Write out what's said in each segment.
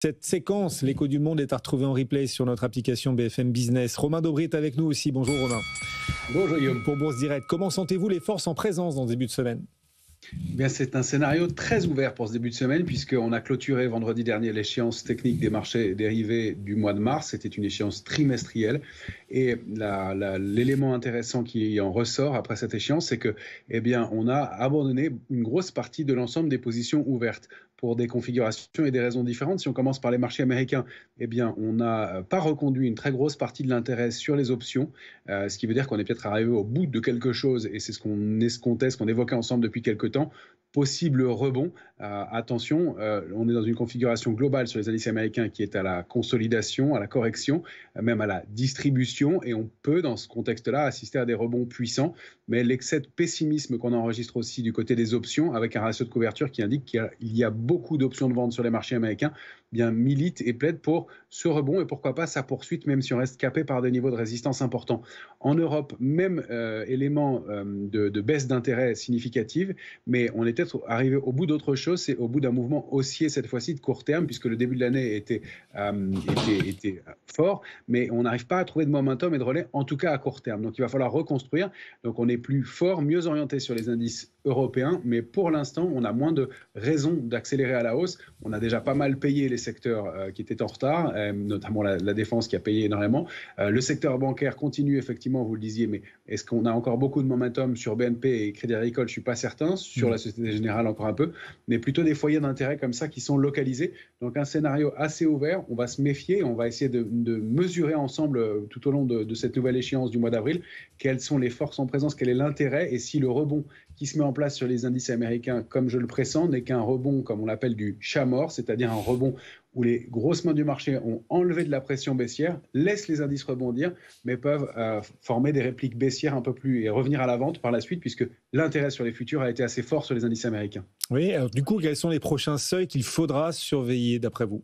Cette séquence, l'écho du monde, est à retrouver en replay sur notre application BFM Business. Romain Dobry est avec nous aussi. Bonjour Romain. Bonjour Guillaume. Pour Bourse Direct, comment sentez-vous les forces en présence dans ce début de semaine ? Bien, c'est un scénario très ouvert pour ce début de semaine puisqu'on a clôturé vendredi dernier l'échéance technique des marchés dérivés du mois de mars. C'était une échéance trimestrielle et l'élément intéressant qui en ressort après cette échéance, c'est que, on a abandonné une grosse partie de l'ensemble des positions ouvertes pour des configurations et des raisons différentes. Si on commence par les marchés américains, on n'a pas reconduit une très grosse partie de l'intérêt sur les options, ce qui veut dire qu'on est peut-être arrivé au bout de quelque chose et c'est ce qu'on escomptait, ce qu'on évoquait ensemble depuis quelques temps. Possible rebond. Attention, on est dans une configuration globale sur les indices américains qui est à la consolidation, à la correction, même à la distribution, et on peut dans ce contexte-là assister à des rebonds puissants, mais l'excès de pessimisme qu'on enregistre aussi du côté des options, avec un ratio de couverture qui indique qu'il y a beaucoup d'options de vente sur les marchés américains, milite et plaide pour ce rebond et pourquoi pas sa poursuite, même si on reste capé par des niveaux de résistance importants. En Europe, même élément de baisse d'intérêt significative, mais on est peut-être arrivé au bout d'autre chose, c'est au bout d'un mouvement haussier cette fois-ci de court terme, puisque le début de l'année était fort, mais on n'arrive pas à trouver de momentum et de relais, en tout cas à court terme. Donc il va falloir reconstruire. Donc on est plus fort, mieux orienté sur les indices européens, mais pour l'instant, on a moins de raisons d'accélérer à la hausse. On a déjà pas mal payé les secteurs qui étaient en retard, notamment la défense qui a payé énormément. Le secteur bancaire continue effectivement, vous le disiez, mais est-ce qu'on a encore beaucoup de momentum sur BNP et Crédit Agricole? Je ne suis pas certain. Sur la Société Générale encore un peu, mais plutôt des foyers d'intérêt comme ça qui sont localisés. Donc un scénario assez ouvert. On va se méfier, on va essayer de mesurer ensemble tout au long de cette nouvelle échéance du mois d'avril quelles sont les forces en présence, quel est l'intérêt et si le rebond qui se met en place sur les indices américains, comme je le pressens, n'est qu'un rebond, comme on l'appelle, du chat mort, c'est-à-dire un rebond où les grosses mains du marché ont enlevé de la pression baissière, laissent les indices rebondir, mais peuvent former des répliques baissières un peu plus et revenir à la vente par la suite, puisque l'intérêt sur les futurs a été assez fort sur les indices américains. Oui, alors du coup, quels sont les prochains seuils qu'il faudra surveiller d'après vous ?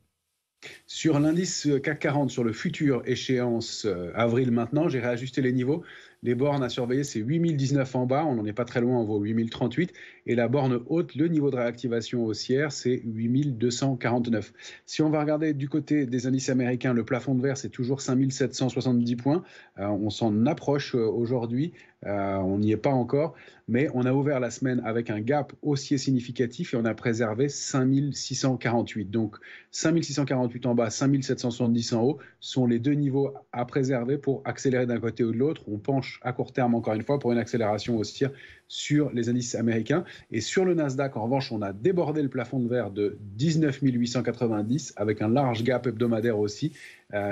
Sur l'indice CAC 40, sur le futur échéance avril maintenant, j'ai réajusté les niveaux. Les bornes à surveiller, c'est 8019 en bas, on n'en est pas très loin, on vaut 8038. Et la borne haute, le niveau de réactivation haussière, c'est 8249. Si on va regarder du côté des indices américains, le plafond de verre, c'est toujours 5770 points. On s'en approche aujourd'hui, on n'y est pas encore, mais on a ouvert la semaine avec un gap haussier significatif et on a préservé 5648. Donc 5648 en bas, 5770 en haut sont les deux niveaux à préserver pour accélérer d'un côté ou de l'autre. On penche à court terme, encore une fois, pour une accélération haussière sur les indices américains. Et sur le Nasdaq, en revanche, on a débordé le plafond de verre de 19 890 avec un large gap hebdomadaire aussi.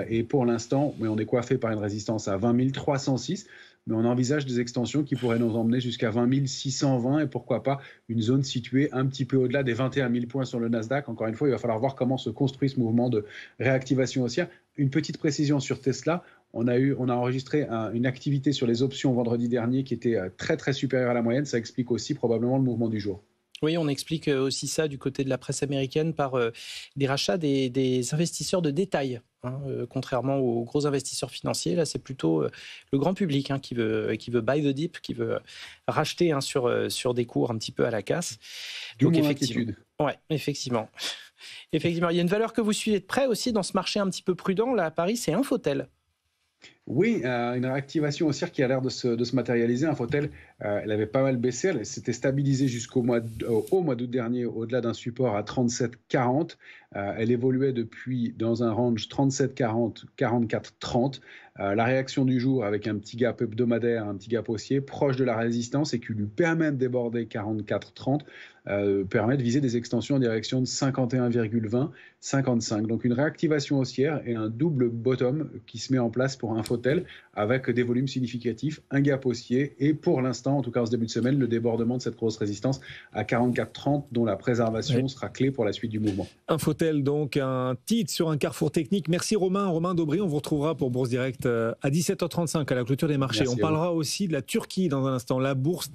Et pour l'instant, on est coiffé par une résistance à 20 306. Mais on envisage des extensions qui pourraient nous emmener jusqu'à 20 620 et pourquoi pas une zone située un petit peu au-delà des 21 000 points sur le Nasdaq. Encore une fois, il va falloir voir comment se construit ce mouvement de réactivation haussière. Une petite précision sur Tesla. On a enregistré une activité sur les options vendredi dernier qui était très très supérieure à la moyenne. Ça explique aussi probablement le mouvement du jour. Oui, on explique aussi ça du côté de la presse américaine par des rachats des investisseurs de détail. Contrairement aux gros investisseurs financiers, là c'est plutôt le grand public qui veut buy the dip, qui veut racheter sur des cours un petit peu à la casse. Donc effectivement. Ouais, effectivement. Effectivement, il y a une valeur que vous suivez de près aussi dans ce marché un petit peu prudent là à Paris, c'est Infotel. Oui, une réactivation haussière qui a l'air de se matérialiser. Infotel, elle avait pas mal baissé, elle s'était stabilisée jusqu'au mois d'août dernier au-delà d'un support à 37,40. Elle évoluait depuis dans un range 37,40, 44,30. La réaction du jour avec un petit gap hebdomadaire, un petit gap haussier proche de la résistance et qui lui permet de déborder 44,30, permet de viser des extensions en direction de 51,20, 55. Donc une réactivation haussière et un double bottom qui se met en place pour Infotel avec des volumes significatifs, un gap haussier et pour l'instant, en tout cas en ce début de semaine, le débordement de cette grosse résistance à 44,30 dont la préservation sera clé pour la suite du mouvement. Infotel, donc un titre sur un carrefour technique. Merci Romain Dobry, on vous retrouvera pour Bourse Direct à 17h35 à la clôture des marchés. Merci. On parlera aussi de la Turquie dans un instant, la bourse